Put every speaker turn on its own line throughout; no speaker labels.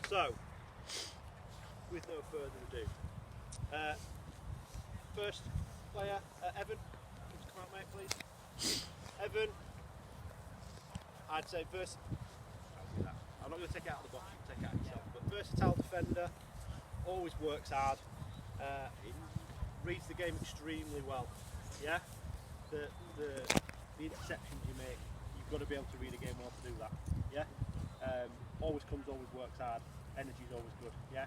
So, with no further ado, first player, Evan, can you come out, mate, please? Evan, I'd say I'm not going to take it out of the box, you can take it out yourself, but versatile defender, always works hard, reads the game extremely well, yeah? The interceptions you make, you've got to be able to read a game well to do that, yeah? Always works hard, energy's always good, yeah?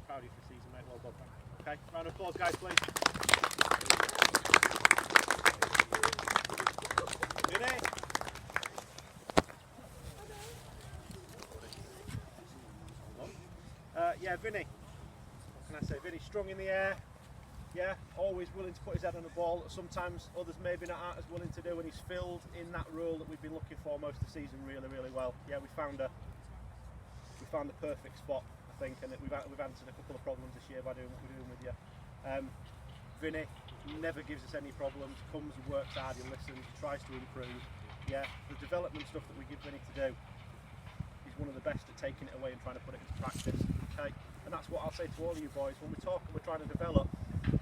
Proud of you for the season, mate, well done, thank you. Okay, round of applause, guys, please. Vinny? Yeah, Vinny. What can I say? Vinny, strong in the air. Yeah, always willing to put his head on the ball. Sometimes others maybe not as willing to do, and he's filled in that role that we've been looking for most of the season really, really well. Yeah, we found the perfect spot, I think, and we've answered a couple of problems this year by doing what we're doing with you. Vinny never gives us any problems. Comes and works hard, he listens, tries to improve. Yeah, the development stuff that we give Vinny to do, he's one of the best at taking it away and trying to put it into practice. Okay, and that's what I'll say to all of you boys when we talk and we're trying to develop.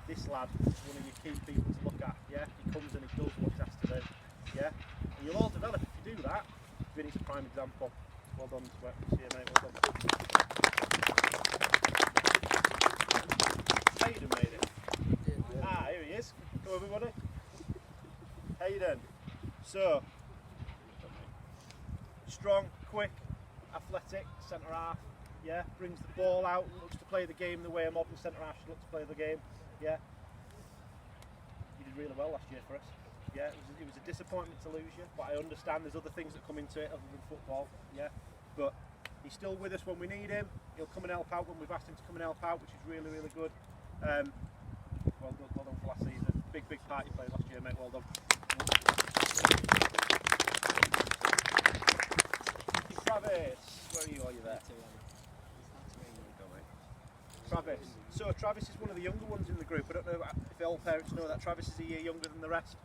This lad is one of your key people to look at, yeah? He comes and he does what he's asked to do, yeah? And you'll all develop if you do that. Vinny's a prime example. Well done, Sweat, this year, mate, well done. Hayden made it. Ah, here he is. Hello, everybody. Hayden. So, strong, quick, athletic, centre half, yeah? Brings the ball out, looks to play the game the way a modern centre half should look to play the game. Yeah, you did really well last year for us. Yeah, it was a disappointment to lose you, but I understand there's other things that come into it other than football. Yeah, but he's still with us when we need him. He'll come and help out when we've asked him to come and help out, which is really, really good. Well done for last season. Big part you played last year, mate. Well done. Travis, where are you? Are you there? Travis. So Travis is one of the younger ones in the group. I don't know if all parents know that Travis is a year younger than the rest.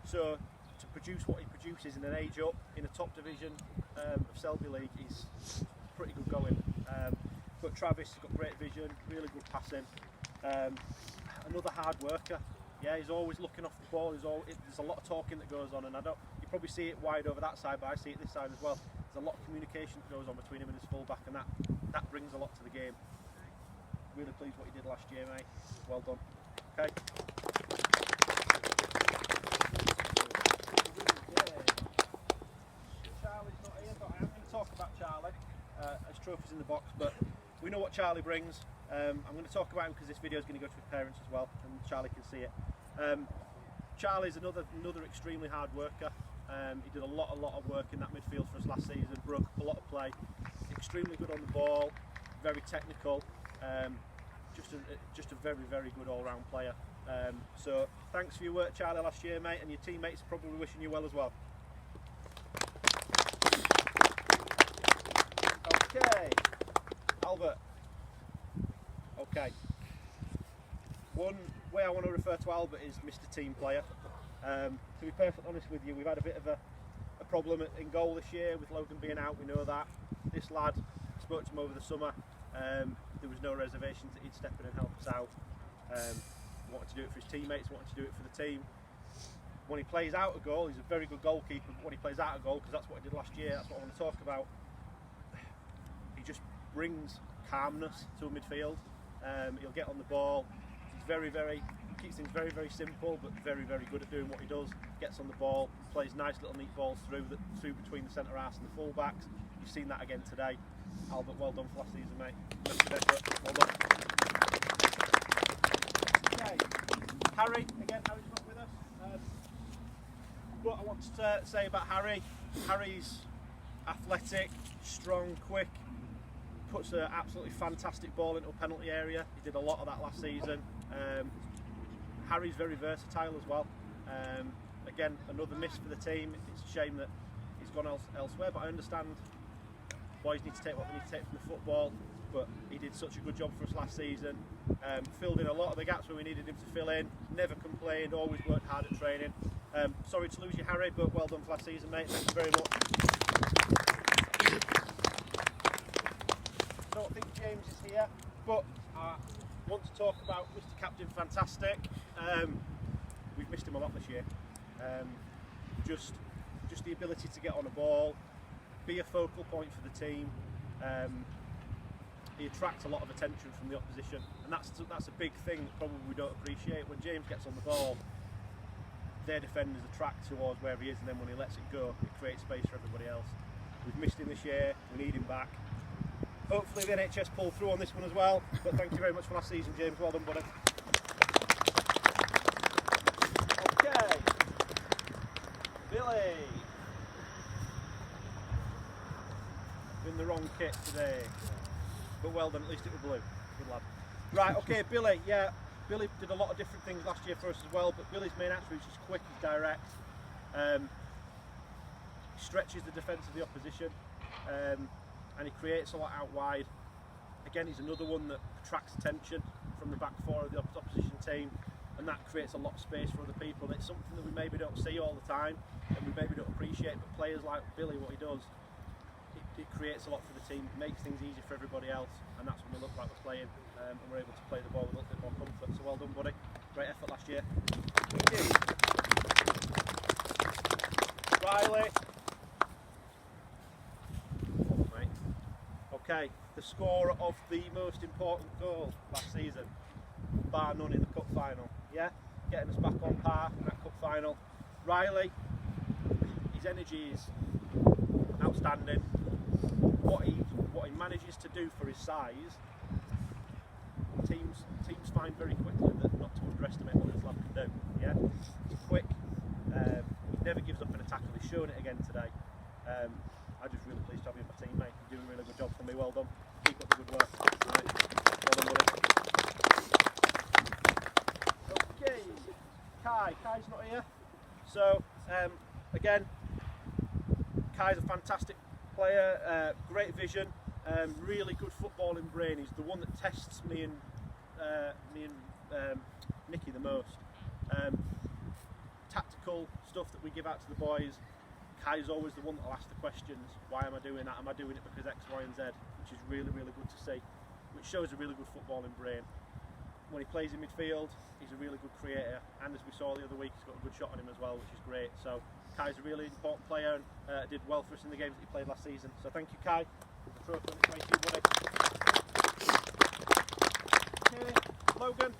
So to produce what he produces in an age up in a top division of Selby League is pretty good going. But Travis has got great vision, really good passing. Another hard worker. Yeah, he's always looking off the ball. There's a lot of talking that goes on, and you probably see it wide over that side, but I see it this side as well. There's a lot of communication that goes on between him and his fullback, and that brings a lot to the game. Really pleased what you did last year, mate. Well done. Okay. Charlie's not here, but I am going to talk about Charlie. As trophies in the box, but we know what Charlie brings. I'm going to talk about him because this video is going to go to his parents as well, and Charlie can see it. Charlie's another extremely hard worker. He did a lot of work in that midfield for us last season. Broke up a lot of play. Extremely good on the ball. Very technical. Just a very good all-round player. So thanks for your work, Charlie, last year, mate, and your teammates are probably wishing you well as well. Okay, Albert. Okay. One way I want to refer to Albert is Mr. Team Player. To be perfectly honest with you, we've had a bit of a problem in goal this year with Logan being out. We know that. This lad, spoke to him over the summer. There was no reservations that he'd step in and help us out. Wanted to do it for his teammates, wanted to do it for the team. When he plays out a goal, he's a very good goalkeeper, but when he plays out a goal, because that's what he did last year, that's what I want to talk about, he just brings calmness to a midfield. He'll get on the ball. He's keeps things very simple, but very good at doing what he does. Gets on the ball, plays nice little neat balls through between the centre halves and the full-backs. You've seen that again today. Albert, well done for last season, mate. Well done. Okay, Harry's not with us. What I want to say about Harry's athletic, strong, quick, puts an absolutely fantastic ball into a penalty area. He did a lot of that last season. Harry's very versatile as well. Again, another miss for the team. It's a shame that he's gone elsewhere, but I understand boys need to take what they need to take from the football, but he did such a good job for us last season. Filled in a lot of the gaps where we needed him to fill in, never complained, always worked hard at training. Sorry to lose you, Harry, but well done for last season, mate. Thank you very much. here, but I want to talk about Mr. Captain Fantastic. We've missed him a lot this year. Just the ability to get on a ball, be a focal point for the team. He attracts a lot of attention from the opposition, and that's a big thing that probably we don't appreciate. When James gets on the ball, their defenders attract towards where he is, and then when he lets it go, it creates space for everybody else. We've missed him this year, we need him back. Hopefully the NHS pull through on this one as well, but thank you very much for last season, James. Well done, buddy. Okay, Billy. In the wrong kit today, but well done, at least it was blue. Good lad. Right, okay, Billy, yeah, Billy did a lot of different things last year for us as well, but Billy's main attribute is quick, he's direct, stretches the defence of the opposition, and he creates a lot out wide. Again, he's another one that attracts attention from the back four of the opposition team, and that creates a lot of space for other people. It's something that we maybe don't see all the time, and we maybe don't appreciate, but players like Billy, what he does, it creates a lot for the team, makes things easier for everybody else, and that's when we look like we're playing, and we're able to play the ball with a little bit more comfort. So well done, buddy. Great effort last year. Riley. Okay, the scorer of the most important goal last season, bar none in the cup final. Yeah, getting us back on par in that cup final. Riley, his energy is outstanding. What he manages to do for his size, teams find very quickly that not to underestimate what this lad can do. Yeah, he's quick. He never gives up in a tackle. He's shown it again today. I'm just really pleased to have you on my team, mate. You're doing a really good job for me. Well done. Keep up the good work. Right. Well done, buddy. Okay, Kai's not here. So again, Kai's a fantastic player, great vision, really good footballing brain. He's the one that tests me and Nicky the most. Tactical stuff that we give out to the boys, Kai's always the one that will ask the questions. Why am I doing that? Am I doing it because X, Y and Z? Which is really, really good to see, which shows a really good footballing brain. When he plays in midfield, he's a really good creator, and as we saw the other week, he's got a good shot on him as well, which is great. So Kai's a really important player, and did well for us in the games that he played last season. So thank you, Kai. The trophy on its way to you, buddy. Okay, Logan.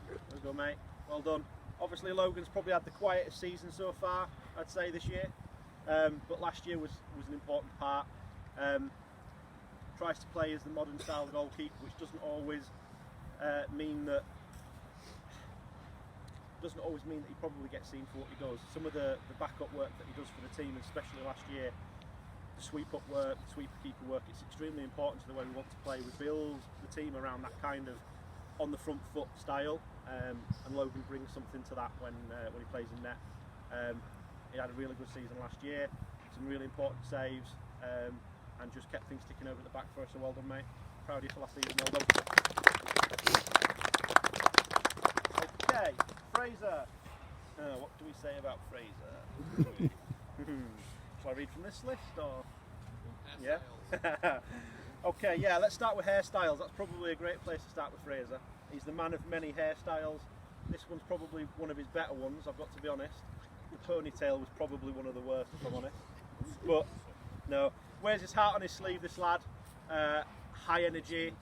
There we go, mate. Well done. Obviously, Logan's probably had the quietest season so far, I'd say, this year. But last year was an important part. Tries to play as the modern style goalkeeper, which doesn't always mean that he probably gets seen for what he does. Some of the backup work that he does for the team, especially last year, the sweep up work, the sweeper keeper work, it's extremely important to the way we want to play. We build the team around that kind of on the front foot style, and Logan brings something to that when he plays in net. He had a really good season last year, some really important saves, and just kept things ticking over at the back for us. So well done, mate. Proud of you for last season. Well done. Okay, Fraser. What do we say about Fraser? Shall I read from this list or? Yeah. Okay, yeah. Let's start with hairstyles. That's probably a great place to start with Fraser. He's the man of many hairstyles. This one's probably one of his better ones, I've got to be honest. The ponytail was probably one of the worst, if I'm honest. But no, wears his heart on his sleeve, this lad. High energy,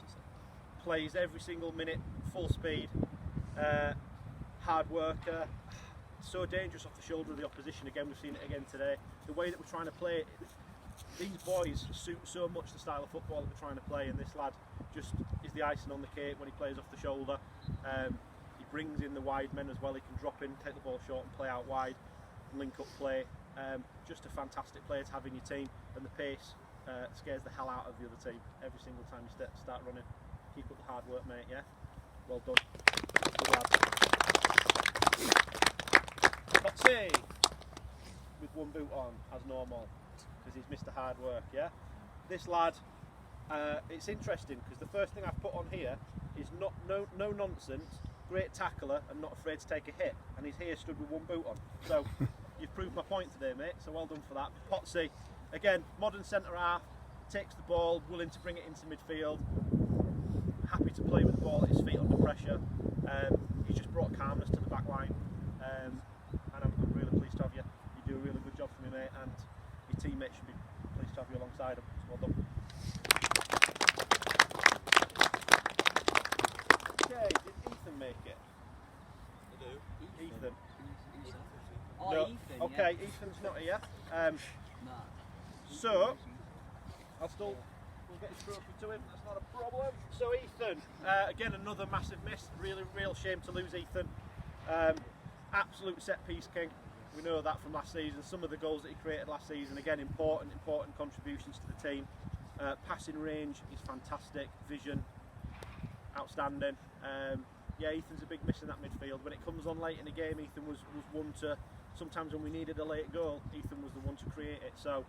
plays every single minute, full speed. Hard worker, so dangerous off the shoulder of the opposition. Again, we've seen it again today. The way that we're trying to play it, these boys suit so much the style of football that we're trying to play, and this lad just is the icing on the cake when he plays off the shoulder. He brings in the wide men as well. He can drop in, take the ball short and play out wide, link up play. Just a fantastic player to have in your team, and the pace scares the hell out of the other team every single time you start running. Keep up the hard work, mate, yeah? Well done. Good lad. Potsy! With one boot on, as normal, because he's Mr. Hard Work, yeah? This lad, it's interesting, because the first thing I've put on here is no nonsense, great tackler, and not afraid to take a hit, and he's here stood with one boot on. So, you've proved my point today, mate, so well done for that. Potsy, again, modern centre half, takes the ball, willing to bring it into midfield, happy to play with the ball at his feet under pressure. He's just brought calmness to the back line, and I'm really pleased to have you. You do a really good job for me, mate, and your teammates should be pleased to have you alongside him. So well done. Okay, did Ethan make it?
I do.
Ethan.
Oh,
No.
Ethan,
Okay,
yeah.
Ethan's not here.
Nah.
So, we'll get his trophy to him, that's not a problem. So Ethan, again another massive miss, real shame to lose Ethan. Absolute set piece king, we know that from last season. Some of the goals that he created last season, again important contributions to the team. Passing range is fantastic, vision, outstanding. Yeah, Ethan's a big miss in that midfield. When it comes on late in the game, Ethan was one to, sometimes when we needed a late goal, Ethan was the one to create it. So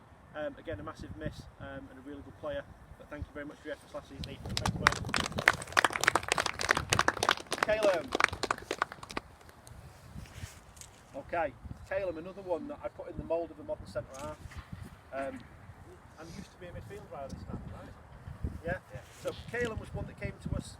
again, a massive miss and a really good player. But thank you very much for your efforts last season, Ethan. Thank you, mate. Caleb. Okay, Caleb, another one that I put in the mould of a modern centre half. And used to be a midfield rather than stand, right? Yeah? So Caleb was one that came to us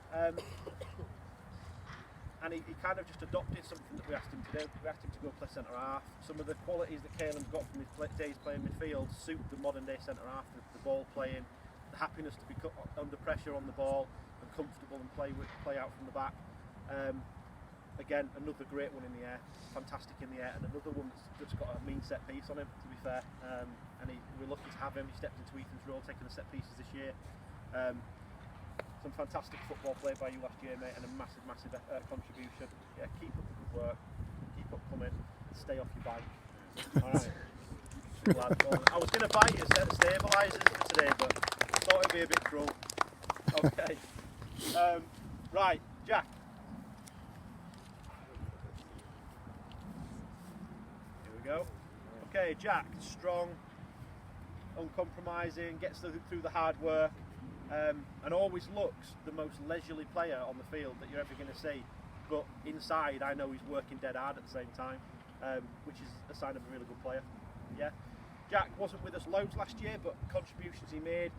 and he kind of just adopted something that we asked him to do. We asked him to go play centre half. Some of the qualities that Caleb's got from his days playing midfield suit the modern day centre half, the ball playing, the happiness to be under pressure on the ball and comfortable and play out from the back. Again, another great one in the air, fantastic in the air, and another one that's got a mean set piece on him, to be fair. And we're lucky to have him. He stepped into Ethan's role, taking the set pieces this year. Some fantastic football played by you last year, mate, and a massive contribution. Yeah, keep up the good work, keep up coming, stay off your bike. Alright. I was going to buy you a set of stabilisers for today, but I thought it'd be a bit cruel. Okay. Right, Jack. Here we go. Okay, Jack, strong, uncompromising, gets through the hard work. And always looks the most leisurely player on the field that you're ever going to see, but inside I know he's working dead hard at the same time, which is a sign of a really good player. Yeah, Jack wasn't with us loads last year, but contributions he made.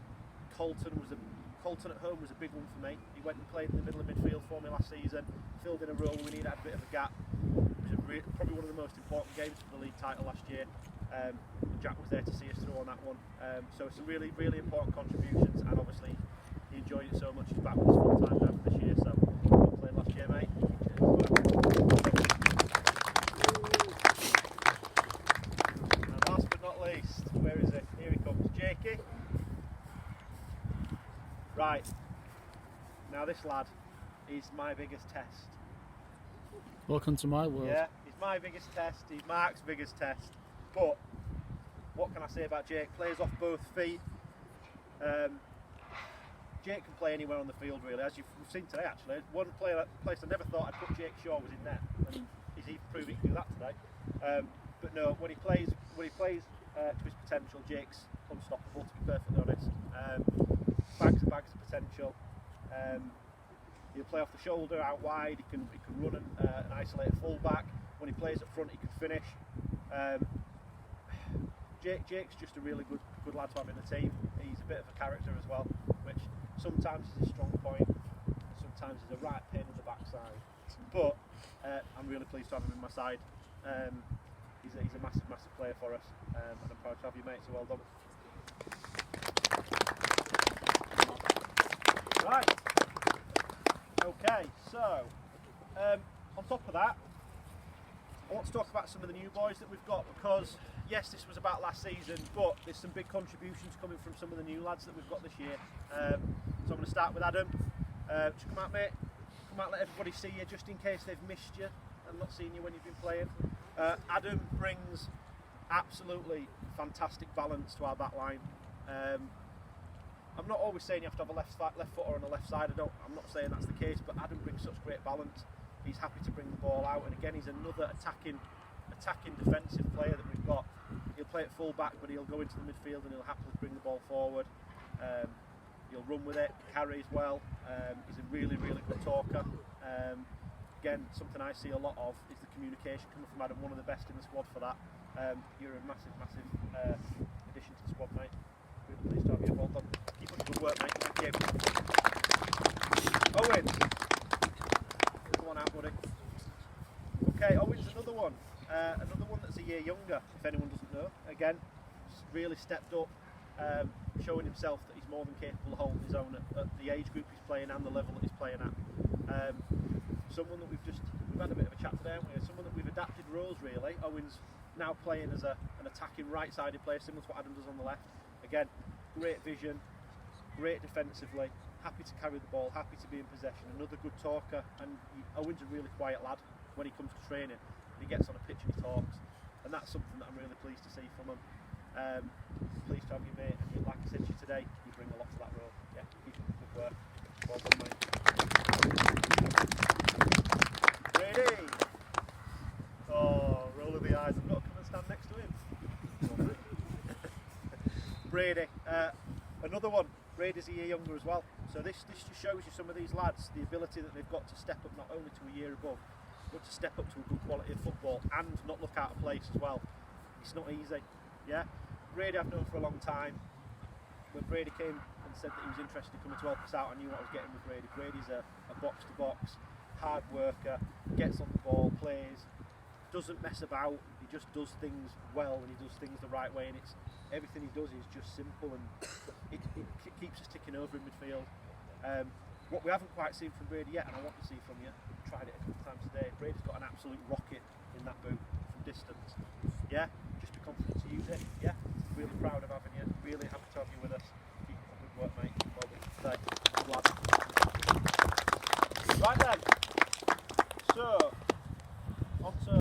Colton at home was a big one for me. He went and played in the middle of midfield for me last season, filled in a role we needed, had a bit of a gap. It was probably one of the most important games for the league title last year. Jack was there to see us through on that one. So some really important contributions, and obviously he enjoyed it so much. He's back with us full time now for this year. So well played last year, mate. And last but not least, where is it? Here he comes, Jakey. Right. Now this lad is my biggest test.
Welcome to my world.
Yeah, he's my biggest test. He's Mark's biggest test. But what can I say about Jake? Plays off both feet. Jake can play anywhere on the field, really, as you've seen today. Actually, one place I never thought I'd put Jake Shaw was in net, and he's even proved he can do that today. But no, when he plays to his potential, Jake's unstoppable. To be perfectly honest, bags and bags of potential. He'll play off the shoulder, out wide. He can run and isolate a full back. When he plays up front, he can finish. Jake's just a really good lad to have in the team. He's a bit of a character as well, which sometimes is a strong point, sometimes is a right pain in the backside. But I'm really pleased to have him in my side. He's a massive player for us, and I'm proud to have you, mate. So well done. Right. Okay. So on top of that, I want to talk about some of the new boys that we've got, because yes, this was about last season, but there's some big contributions coming from some of the new lads that we've got this year. So I'm going to start with Adam. Just come out, mate. Come out, let everybody see you, just in case they've missed you and not seen you when you've been playing. Adam brings absolutely fantastic balance to our back line. I'm not always saying you have to have a left footer on the left side. I'm not saying that's the case, but Adam brings such great balance. He's happy to bring the ball out, and again, he's another attacking defensive player that we've got. He'll play at full back, but he'll go into the midfield and he'll happily bring the ball forward. He'll run with it, carry as well. He's a really good talker. Again, something I see a lot of is the communication coming from Adam, one of the best in the squad for that. You're a massive addition to the squad, mate. Really pleased to have you. Well done. work, mate. Thank you. Owen. Come on out, buddy. Okay, Owen's another one. Another one that's a year younger, if anyone doesn't know. Again, really stepped up, showing himself that he's more than capable of holding his own at the age group he's playing and the level that he's playing at. Someone that we've had a bit of a chat today, haven't we? Someone that we've adapted roles really. Owen's now playing as an attacking right-sided player, similar to what Adam does on the left. Again, great vision, great defensively, happy to carry the ball, happy to be in possession. Another good talker, and Owen's a really quiet lad when he comes to training. He gets on a pitch and he talks, and that's something that I'm really pleased to see from him. Pleased to have you, mate, and like I said to you today, you bring a lot to that role. Yeah, keep up the good work. Well done, mate. Brady! Oh, roll of the eyes. I've got to come and stand next to him. Brady, another one. Brady's a year younger as well. So this just shows you some of these lads, the ability that they've got to step up not only to a year above, but to step up to a good quality of football and not look out of place as well. It's not easy. Yeah? Brady I've known for a long time. When Brady came and said that he was interested in coming to help us out, I knew what I was getting with Brady. Brady's a box-to-box, hard worker, gets on the ball, plays, doesn't mess about, he just does things well and he does things the right way, and it's everything he does is just simple, and it keeps us ticking over in midfield. What we haven't quite seen from Brady yet, and I want to see from you, tried it a couple of times today, Brady's got an absolute rocket in that boot from distance. Yeah, just be confident to use it. Yeah, really proud of having you, really happy